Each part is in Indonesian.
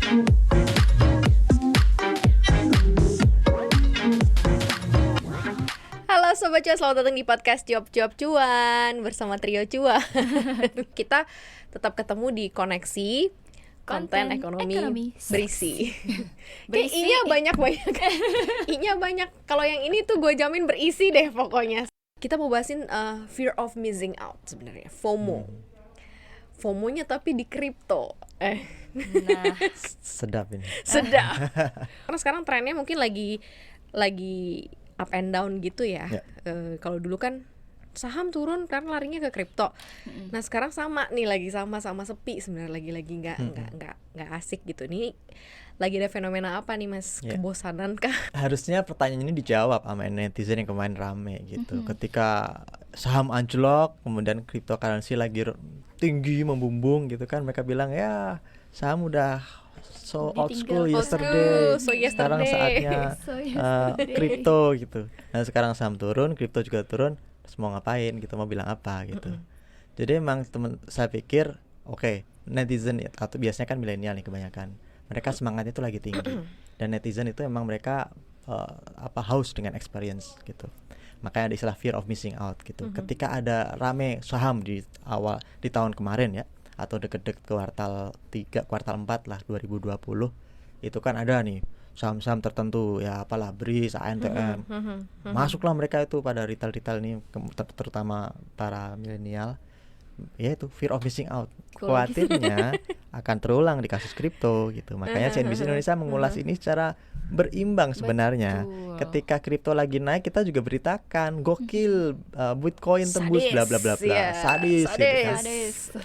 Halo Sobat Cuan, selamat datang di podcast Job Cuan bersama Trio Cuan. Kita tetap ketemu di koneksi konten ekonomi berisi. Kayak I-nya banyak. I-nya banyak. Kalau yang ini tuh gue jamin berisi deh pokoknya. Kita mau bahasin fear of missing out sebenarnya, FOMO. FOMO-nya tapi di kripto. Nah, Sedap ini. Sedap. Karena sekarang trennya mungkin lagi up and down gitu ya. Kalau dulu kan saham turun karena larinya ke kripto. Nah sekarang sama nih, lagi sama sepi sebenarnya, lagi nggak asik gitu. Ini lagi ada fenomena apa nih Mas? Kebosanan kah? Harusnya pertanyaan ini dijawab sama netizen yang kemarin rame gitu. Ketika saham anjlok, kemudian cryptocurrency lagi tinggi membumbung gitu kan, mereka bilang ya saham udah so old school yesterday. Sekarang saatnya kripto gitu. Nah sekarang saham turun, kripto juga turun, terus mau ngapain gitu, mau bilang apa gitu. Jadi emang saya pikir oke, netizen atau biasanya kan milenial nih kebanyakan, mereka semangatnya itu lagi tinggi. Dan netizen itu emang mereka haus dengan experience gitu. Makanya ada istilah fear of missing out gitu. Ketika ada rame saham di tahun kemarin ya, atau deket-deket kuartal 3, kuartal 4 lah 2020, itu kan ada nih saham-saham tertentu ya, apalah BRIS, ANTM. Masuklah mereka itu pada retail nih, terutama para milenial. Ya itu fear of missing out. Khawatirnya akan terulang di kasus kripto gitu. Makanya CNBC Indonesia mengulas ini secara berimbang sebenarnya. Betul. Ketika kripto lagi naik, kita juga beritakan gokil, Bitcoin tembus bla bla bla bla. Sadis. Gitu kan.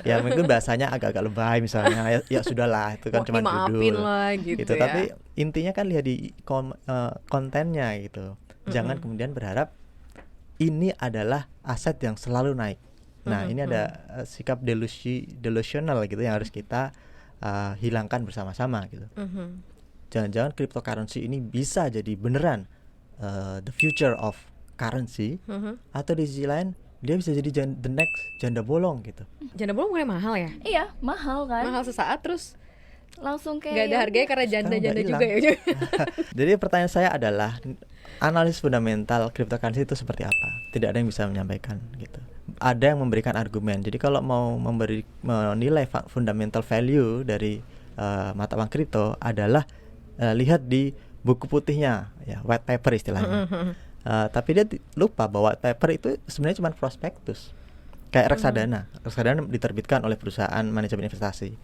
Ya mungkin bahasanya agak-agak lebay misalnya. Ya sudahlah, itu kan cuma judul lah, gitu ya. Tapi intinya kan lihat di kontennya gitu. Jangan kemudian berharap ini adalah aset yang selalu naik. Nah ini ada sikap delusional gitu yang harus kita hilangkan bersama-sama gitu. Jangan-jangan cryptocurrency ini bisa jadi beneran the future of currency, atau di sisi lain dia bisa jadi the next janda bolong gitu. Janda bolong mulai mahal ya? iya mahal kan? Mahal sesaat terus Langsung kayak nggak ada harganya karena janda-janda juga ya. Jadi pertanyaan saya adalah, analisis fundamental cryptocurrency itu seperti apa? Tidak ada yang bisa menyampaikan gitu. Ada yang memberikan argumen. Jadi kalau mau menilai fundamental value dari mata uang kripto adalah lihat di buku putihnya ya, white paper istilahnya. Tapi dia lupa bahwa white paper itu sebenarnya cuma prospektus. Kayak reksadana diterbitkan oleh perusahaan manajemen investasi.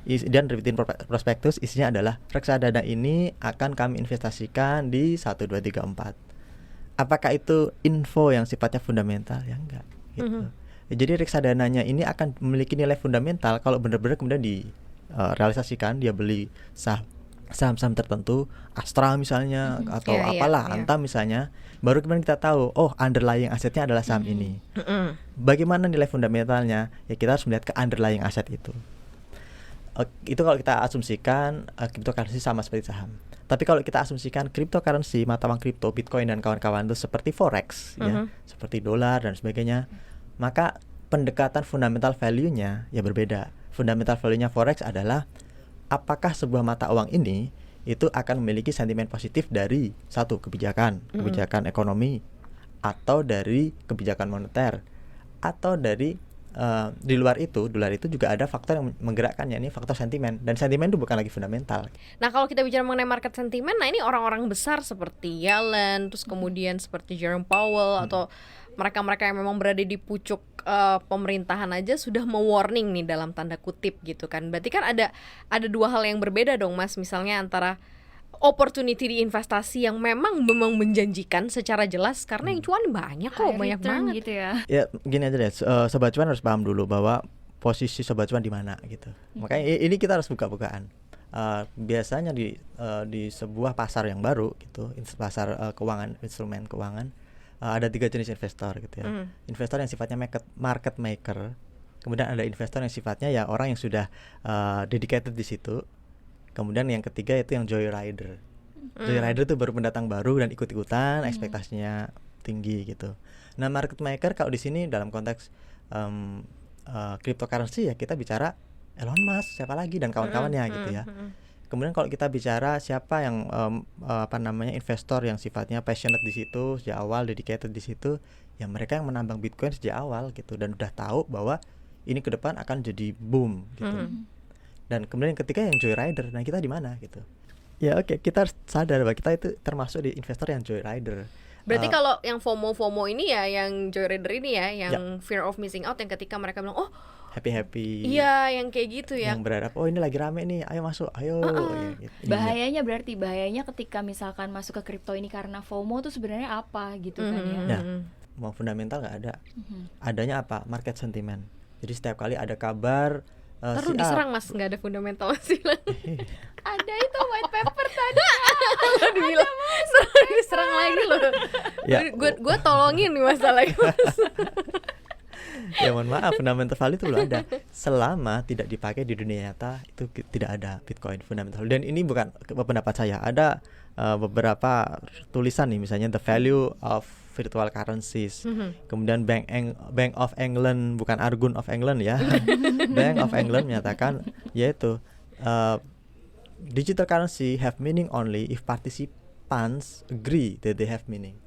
Dan terbitin prospektus, isinya adalah reksadana ini akan kami investasikan di 1, 2, 3, 4. Apakah itu info yang sifatnya fundamental? Ya enggak gitu. Jadi reksadananya ini akan memiliki nilai fundamental kalau benar-benar kemudian direalisasikan, dia beli saham-saham tertentu, Astra misalnya, atau Antam misalnya, baru kemudian kita tahu, oh underlying asetnya adalah saham ini. Bagaimana nilai fundamentalnya? Ya kita harus melihat ke underlying aset itu. Itu kalau kita asumsikan cryptocurrency sama seperti saham. Tapi kalau kita asumsikan cryptocurrency, mata uang kripto, Bitcoin dan kawan-kawan itu seperti forex ya, seperti dolar dan sebagainya, maka pendekatan fundamental value-nya ya berbeda. Fundamental value-nya forex adalah apakah sebuah mata uang ini itu akan memiliki sentimen positif dari satu kebijakan ekonomi, atau dari kebijakan moneter, atau dari di luar itu, dolar itu juga ada faktor yang menggerakkannya, ini faktor sentimen, dan sentimen itu bukan lagi fundamental. Nah kalau kita bicara mengenai market sentimen, nah ini orang-orang besar seperti Yellen, terus kemudian seperti Jerome Powell, atau mereka-mereka yang memang berada di pucuk pemerintahan aja sudah mewarning nih dalam tanda kutip gitu kan. Berarti kan ada dua hal yang berbeda dong Mas, misalnya antara opportunity di investasi yang memang menjanjikan secara jelas karena yang cuan banyak kok, banyak banget gitu ya. Ya gini aja deh, Sobat Cuan harus paham dulu bahwa posisi Sobat Cuan di mana gitu. Makanya ini kita harus buka-bukaan. Biasanya di sebuah pasar yang baru gitu, pasar keuangan, instrumen keuangan, ada 3 jenis investor gitu ya. Investor yang sifatnya market maker, kemudian ada investor yang sifatnya ya orang yang sudah dedicated di situ. Kemudian yang ketiga itu yang joyrider. Joyrider itu baru pendatang baru dan ikut-ikutan, ekspektasinya tinggi gitu. Nah market maker kalau di sini dalam konteks cryptocurrency ya kita bicara Elon Musk, siapa lagi dan kawan-kawannya gitu ya. Kemudian kalau kita bicara siapa yang investor yang sifatnya passionate di situ sejak awal, dedicated di situ, ya mereka yang menambang Bitcoin sejak awal gitu dan udah tahu bahwa ini ke depan akan jadi boom gitu. Dan kemudian ketika yang joyrider, nah kita di mana gitu. Ya oke, kita harus sadar bahwa kita itu termasuk di investor yang joyrider. Berarti kalau yang FOMO ini ya, yang joyrider ini ya, yang fear of missing out, yang ketika mereka bilang, oh happy. Iya, yang kayak gitu ya. Yang berharap, oh ini lagi rame nih, ayo masuk, ayo. Ya, gitu. Bahayanya ketika misalkan masuk ke kripto ini karena FOMO tuh sebenarnya apa gitu kan ya. Nah, mau fundamental nggak ada. Adanya apa? Market sentiment. Jadi setiap kali ada kabar terus diserang Mas, nggak ada fundamental sih. Ada itu white paper tadi. Dibilang diserang lagi loh. Ya. Gue tolongin nih masalahnya Mas. Ya mohon maaf, fundamental value itu belum ada. Selama tidak dipakai di dunia nyata, itu tidak ada Bitcoin fundamental. Dan ini bukan pendapat saya. Ada beberapa tulisan nih, misalnya the value of virtual currencies. Kemudian Bank of England, bukan Argun of England ya. Bank of England menyatakan yaitu digital currency have meaning only if participants agree that they have meaning.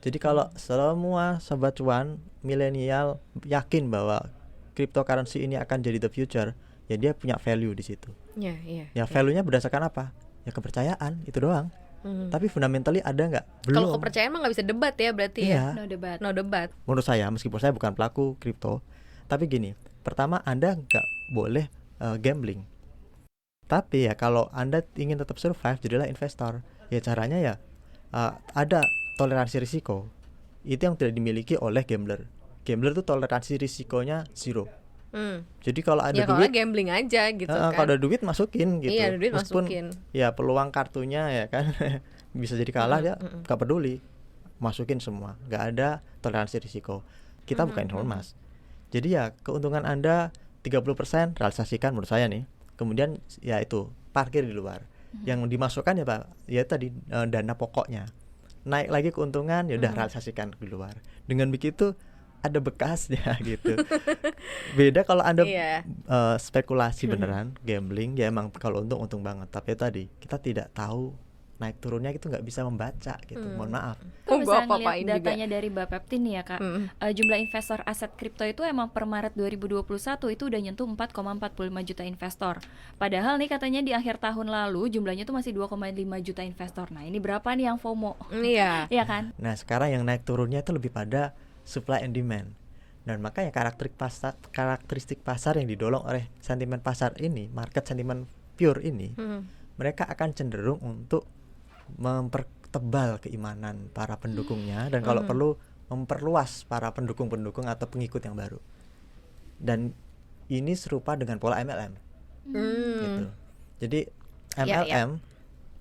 Jadi kalau semua sobat cuan milenial yakin bahwa cryptocurrency ini akan jadi the future, ya dia punya value di situ. Ya value-nya berdasarkan apa? Ya kepercayaan, itu doang. Tapi fundamentally ada nggak? Belum. Kalau kepercayaan mah nggak bisa debat ya berarti ya. No debat. Menurut saya, meskipun saya bukan pelaku kripto, tapi gini, pertama Anda nggak boleh gambling. Tapi ya kalau Anda ingin tetap survive, jadilah investor. Ya caranya ya ada toleransi risiko. Itu yang tidak dimiliki oleh gambler. Gambler tuh toleransi risikonya 0. Jadi kalau ada duit, gambling aja gitu kan. Kalau ada duit masukin gitu. Iya, duit meskipun masukin. Ya peluang kartunya ya kan bisa jadi kalah, dia nggak peduli, masukin semua. Nggak ada toleransi risiko. Kita bukan informas. Jadi ya keuntungan Anda 30% realisasikan menurut saya nih. Kemudian ya itu parkir di luar. Yang dimasukkan ya Pak, ya tadi dana pokoknya. Naik lagi keuntungan ya udah realisasikan di luar. Dengan begitu ada bekasnya gitu. Beda kalau Anda spekulasi beneran, gambling, ya emang kalau untung banget. Tapi tadi kita tidak tahu naik turunnya, itu nggak bisa membaca gitu. Mohon maaf. Kalau misalnya ngeliat datanya dari Bapepti nih ya Kak, jumlah investor aset kripto itu emang per Maret 2021 itu udah nyentuh 4,45 juta investor. Padahal nih katanya di akhir tahun lalu jumlahnya tuh masih 2,5 juta investor. Nah ini berapa nih yang FOMO? Iya. Iya kan? Nah sekarang yang naik turunnya itu lebih pada supply and demand. Dan makanya karakteristik pasar yang didorong oleh sentimen pasar ini, market sentimen pure ini, mereka akan cenderung untuk mempertebal keimanan para pendukungnya, dan kalau perlu memperluas para pendukung-pendukung atau pengikut yang baru. Dan ini serupa dengan pola MLM gitu. Jadi MLM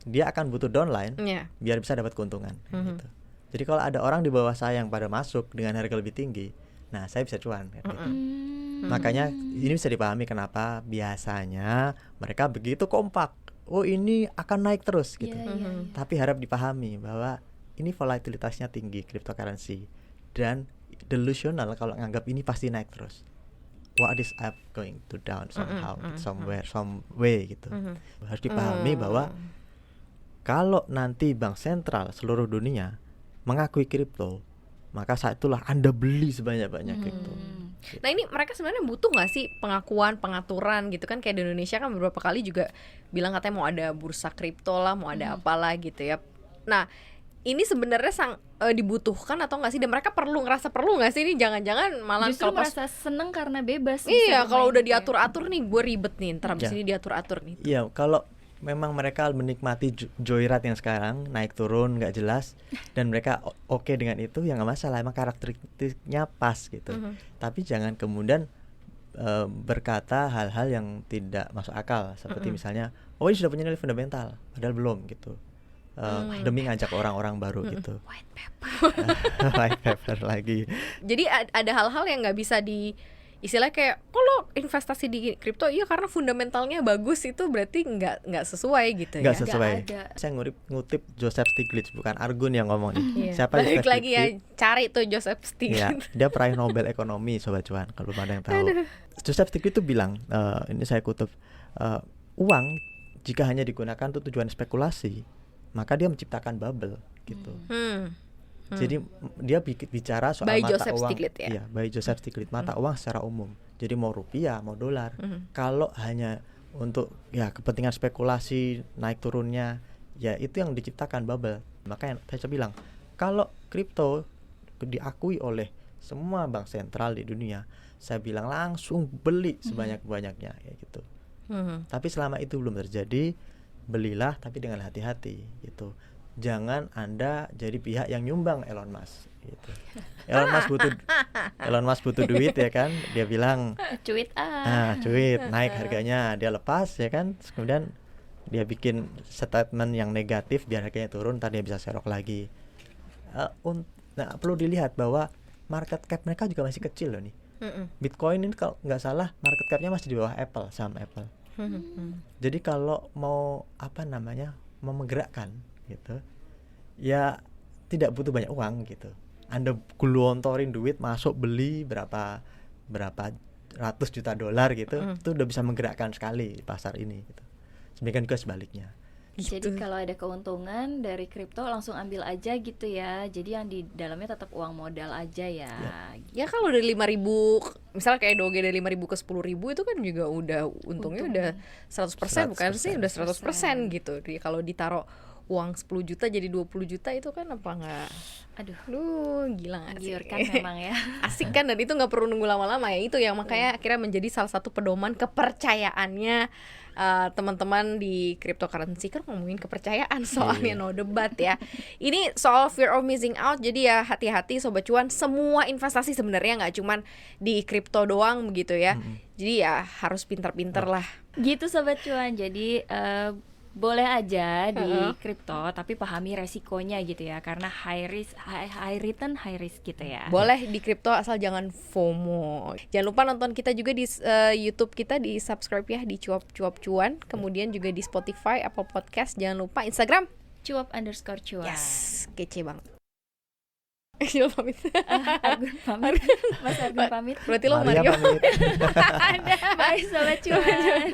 dia akan butuh downline biar bisa dapat keuntungan gitu. Jadi kalau ada orang di bawah saya yang pada masuk dengan harga lebih tinggi, nah saya bisa cuan gitu. Makanya ini bisa dipahami kenapa biasanya mereka begitu kompak. Oh ini akan naik terus gitu. Tapi harap dipahami bahwa ini volatilitasnya tinggi cryptocurrency, dan delusional kalau nganggap ini pasti naik terus. What is up going to down somehow, somewhere, some way gitu. Harus dipahami bahwa kalau nanti bank sentral seluruh dunia mengakui kripto, maka saat itulah Anda beli sebanyak-banyak kripto. Nah ini mereka sebenarnya butuh nggak sih pengakuan, pengaturan gitu kan? Kayak di Indonesia kan beberapa kali juga bilang katanya mau ada bursa kripto lah, mau ada apalah gitu ya. Nah ini sebenarnya dibutuhkan atau nggak sih? Dan mereka ngerasa perlu nggak sih? Ini jangan-jangan malah justru merasa seneng karena bebas. Iya, kalau udah diatur-atur nih, gue ribet nih. Ntar abis ini diatur-atur nih. Iya, kalau memang mereka menikmati joyride yang sekarang naik turun nggak jelas dan mereka oke dengan itu, ya nggak masalah, emang karakteristiknya pas gitu. Tapi jangan kemudian berkata hal-hal yang tidak masuk akal, seperti misalnya oh ini sudah punya nilai fundamental padahal belum gitu, demi ngajak orang-orang baru gitu. White paper. White paper lagi. Jadi ada hal-hal yang nggak bisa istilahnya kayak kalau investasi di kripto iya karena fundamentalnya bagus, itu berarti nggak sesuai gitu. Nggak sesuai. Saya ngutip Joseph Stiglitz, bukan Argun yang ngomong nih. Siapa balik lagi ya, cari tuh Joseph Stiglitz. Ya, dia peraih Nobel ekonomi sobat cuan kalau ada yang tahu. Joseph Stiglitz itu bilang, ini saya kutip, uang jika hanya digunakan untuk tujuan spekulasi, maka dia menciptakan bubble gitu. Jadi dia bicara soal by mata Joseph uang, Stiglitz, ya? Iya, by Joseph Stiglitz, mata uang secara umum. Jadi mau rupiah, mau dolar. Kalau hanya untuk ya kepentingan spekulasi naik turunnya, ya itu yang diciptakan bubble. Makanya saya bilang, kalau kripto diakui oleh semua bank sentral di dunia, saya bilang langsung beli sebanyak-banyaknya kayak gitu. Tapi selama itu belum terjadi, belilah tapi dengan hati-hati gitu. Jangan Anda jadi pihak yang nyumbang Elon Musk gitu. Elon Musk butuh duit ya kan, dia bilang cuit naik harganya, dia lepas ya kan, terus kemudian dia bikin statement yang negatif biar harganya turun, ntar dia bisa serok lagi. Nah, perlu dilihat bahwa market cap mereka juga masih kecil loh nih. Bitcoin ini kalau nggak salah market capnya masih di bawah Apple, saham Apple. Jadi kalau mau mau menggerakkan gitu, ya tidak butuh banyak uang gitu. Anda gelontorin duit masuk beli berapa ratus juta dolar gitu, itu udah bisa menggerakkan sekali pasar ini gitu. Demikian juga sebaliknya. Jadi kalau ada keuntungan dari kripto langsung ambil aja gitu ya. Jadi yang di dalamnya tetap uang modal aja ya. Ya kalau dari 5.000, misalnya kayak Doge dari 5.000 ke 10.000 itu kan juga udah untungnya udah 100%, bukan sih, udah 100% gitu. Jadi kalau ditaruh uang 10 juta jadi 20 juta itu kan apa enggak, aduh gila gak sih? Kan memang ya. Asik kan, dan itu nggak perlu nunggu lama-lama ya. Itu yang makanya akhirnya menjadi salah satu pedoman kepercayaannya teman-teman di cryptocurrency. Kan ngomongin kepercayaan soalnya, no debat ya. Ini soal fear of missing out, jadi ya hati-hati Sobat Cuan. Semua investasi sebenarnya nggak cuman di kripto doang begitu ya. Jadi ya harus pintar-pintar lah gitu Sobat Cuan. Jadi boleh aja di kripto tapi pahami resikonya gitu ya, karena high return high risk gitu ya. Boleh di kripto asal jangan FOMO. Jangan lupa nonton kita juga di YouTube kita, di subscribe ya di Cuap Cuan. Kemudian juga di Spotify, Apple Podcast. Jangan lupa Instagram cuap_cuan. Yes, kece banget. Pamit. Argun pamit. Mas Argun pamit. Berarti lo Mario pamit. Bye Sobat Cuan.